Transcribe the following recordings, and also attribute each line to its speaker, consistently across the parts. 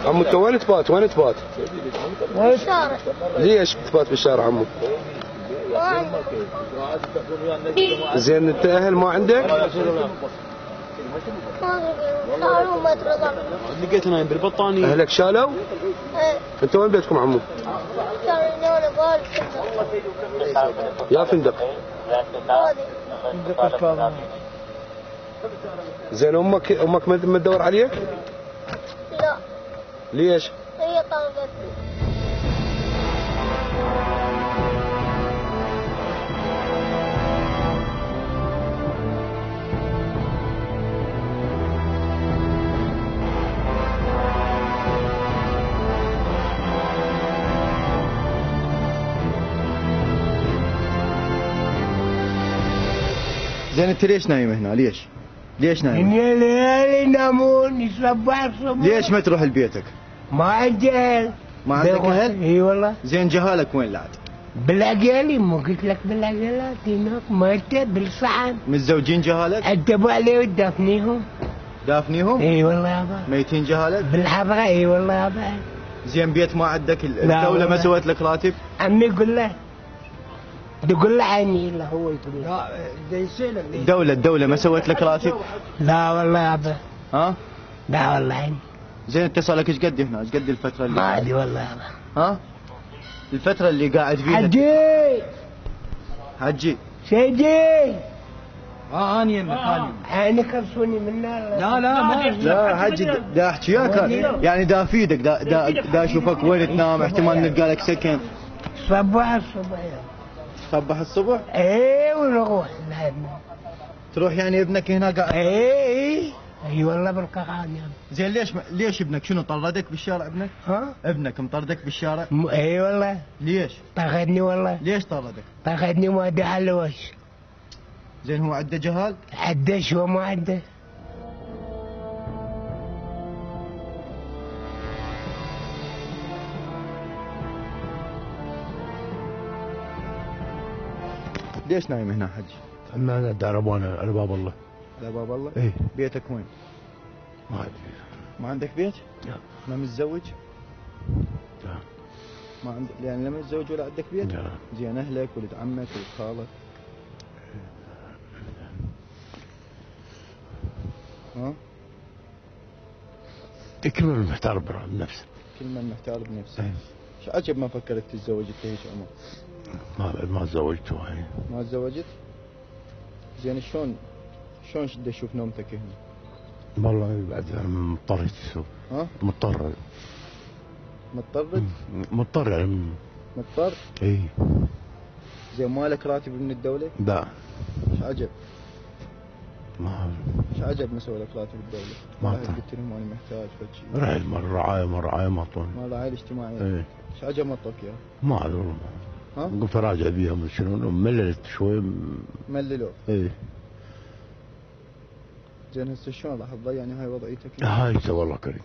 Speaker 1: عمو انت وين تبات؟ وين تبات؟
Speaker 2: بالشارع.
Speaker 1: ليش تبات بالشارع عمو؟ زين انت اهل ما عندك؟
Speaker 2: شالوا ما ادري.
Speaker 3: لقيت نايم بالبطانية.
Speaker 1: اهلك شالوا؟
Speaker 2: ايه.
Speaker 1: انت وين بيتكم عمو؟
Speaker 2: شالوني وانا قال
Speaker 1: يا فندق.
Speaker 2: هذه.
Speaker 1: زين امك ما تدور عليك؟
Speaker 2: لا.
Speaker 1: ليش؟
Speaker 2: هي طلقتني.
Speaker 4: زين انت ليش نايم هنا؟ ليش؟ ليش نايم؟
Speaker 5: يا ليالي ينامون يصبح الصبح.
Speaker 4: ليش ما تروح لبيتك؟
Speaker 5: ما عندي اهل.
Speaker 4: ما عندك اهل؟
Speaker 5: اي والله.
Speaker 4: زين جهالك وين لعد؟
Speaker 5: بالعقالي، مو قلت لك بالعقالات هناك مات بالصحن.
Speaker 4: متزوجين جهالك؟
Speaker 5: عذبوا عليه ودافنيهم.
Speaker 4: دافنيهم؟
Speaker 5: اي والله يابا.
Speaker 4: ميتين جهالك؟
Speaker 5: بالحضرة اي والله يابا.
Speaker 4: زين بيت ما عندك؟ الدولة ما سوت لك راتب؟
Speaker 5: عمي قول له. تقول له عني الا هو يقول له. لا
Speaker 4: الدولة ما سوت لك راتب؟
Speaker 5: لا والله يابا.
Speaker 4: ها؟
Speaker 5: لا والله عني.
Speaker 4: زين انت صار لك ايش قد هنا؟ ايش قد الفترة اللي
Speaker 5: ما ادري والله يابا.
Speaker 4: ها؟ الفترة اللي قاعد فيها
Speaker 5: حجي.
Speaker 4: حجي
Speaker 5: سيدي.
Speaker 4: اني يمك
Speaker 5: عيني كرسوني من نار.
Speaker 4: لا حجي دا احكي وياك يعني دا افيدك دا اشوفك وين تنام، احتمال نلقى لك سكن.
Speaker 5: صبح الصبح يابا.
Speaker 4: صبح الصبح؟
Speaker 5: ايه ونروح لهنا.
Speaker 4: تروح يعني ابنك هنا قاعد؟
Speaker 5: ايه اي والله بالقران يابا.
Speaker 4: زين ليش ابنك شنو طردك بالشارع ابنك؟
Speaker 5: ها؟
Speaker 4: ابنك مطردك بالشارع؟
Speaker 5: اي والله.
Speaker 4: ليش؟
Speaker 5: طردني والله.
Speaker 4: ليش طردك؟
Speaker 5: طردني ما ادري على وش.
Speaker 4: زين هو عنده جهال؟
Speaker 5: عنده شو ما عنده.
Speaker 4: ليش نايم هنا حج؟
Speaker 6: انا داربوانا على باب الله.
Speaker 4: على باب الله؟
Speaker 6: ايه.
Speaker 4: بيتك وين؟
Speaker 6: ما ادري.
Speaker 4: ما عندك بيت؟
Speaker 6: لا.
Speaker 4: ما متزوج؟
Speaker 6: لا.
Speaker 4: ما عندك يعني لا متزوج ولا عندك بيت؟
Speaker 6: لا.
Speaker 4: زين اهلك ولد عمك ولد خالك؟ ها؟
Speaker 6: كل من محتار بنفسه.
Speaker 4: كل من محتار بنفسه.
Speaker 6: ايه.
Speaker 4: ايش عجب ما فكرت تتزوج انت هيك عمر؟
Speaker 6: ما تزوجت وهي.
Speaker 4: ما تزوجت؟ زين شلون بدي اشوف نومتك هنا؟
Speaker 6: والله بعد مضطر تشوف.
Speaker 4: ها؟
Speaker 6: مضطر يعني.
Speaker 4: مضطر؟
Speaker 6: اي.
Speaker 4: زين مالك راتب من الدولة؟
Speaker 6: لا.
Speaker 4: ايش عجب؟
Speaker 6: ما
Speaker 4: ايش عجب ما سوى لك راتب الدولة؟
Speaker 6: ما
Speaker 4: قلت لهم انا محتاج فشي.
Speaker 6: رحت مرة رعاية ما اعطوني.
Speaker 4: ما الرعاية الاجتماعية؟
Speaker 6: ايه.
Speaker 4: ايش عجب ما اعطوك اياه؟
Speaker 6: ما ادري والله.
Speaker 4: ها؟
Speaker 6: قلت اراجع بيهم شنو مللت شوي.
Speaker 4: مللوا؟
Speaker 6: ايه.
Speaker 4: زين هسه شلون راح تضيع يعني هاي وضعيتك؟
Speaker 6: هاي سوى الله كريم.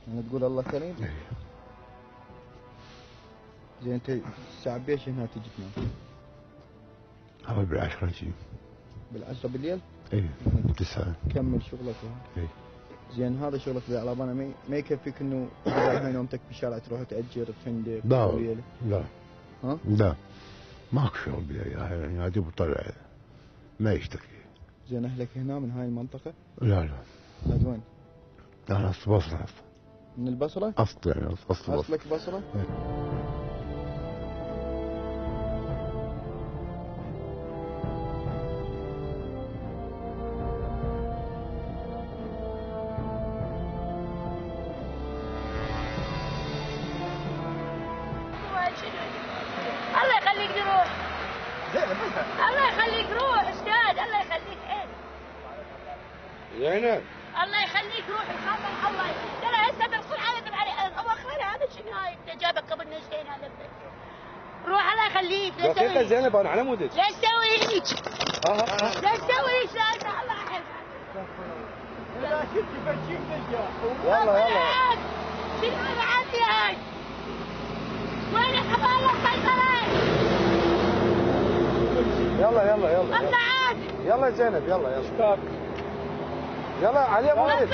Speaker 4: يعني تقول الله كريم؟
Speaker 6: ايه.
Speaker 4: زين انت الساعة بيش هنا تجي تنام؟
Speaker 6: هاي بالعشرة شي.
Speaker 4: بالعشرة بالليل؟
Speaker 6: ايه 9.
Speaker 4: كمل شغلك.
Speaker 6: ايه.
Speaker 4: زين هذا شغلك بالعربانة ما يكفيك انه اذا هاي نومتك بالشارع تروح تأجر فندق؟
Speaker 6: لا.
Speaker 4: ها؟
Speaker 6: لا. ماكو شغل بيا يعني هذه بطلع ما يشتكي.
Speaker 4: زين اهلك هنا من هاي المنطقة؟
Speaker 6: لا.
Speaker 4: من وين؟
Speaker 6: انا بصرة اصلا.
Speaker 4: من البصرة؟
Speaker 6: اصل يعني اصل
Speaker 4: اصلك بصرة؟
Speaker 6: ايه.
Speaker 2: الله يخليك تروح. الله يخليك روح استاذ. الله يخليك.
Speaker 1: زينب.
Speaker 2: الله يخليك روح يخاف الله. ترى هسه بنصر على الاواخر. هذا شنو هاي انت جابك قبل نسين هذا. روح الله يخليك. لا
Speaker 1: دقيقة زينب انا على مودك.
Speaker 2: لا تسوي هيك. لا تسوي هيك. لا الله يحفظك.
Speaker 5: لا شفت فرشين تجاه.
Speaker 1: يلا.
Speaker 2: شنو عندي هاي؟ وين حبايب السيطرة؟
Speaker 1: يلا.
Speaker 2: اطلع عاد.
Speaker 1: يلا زينب يلا. يلا علي مودك.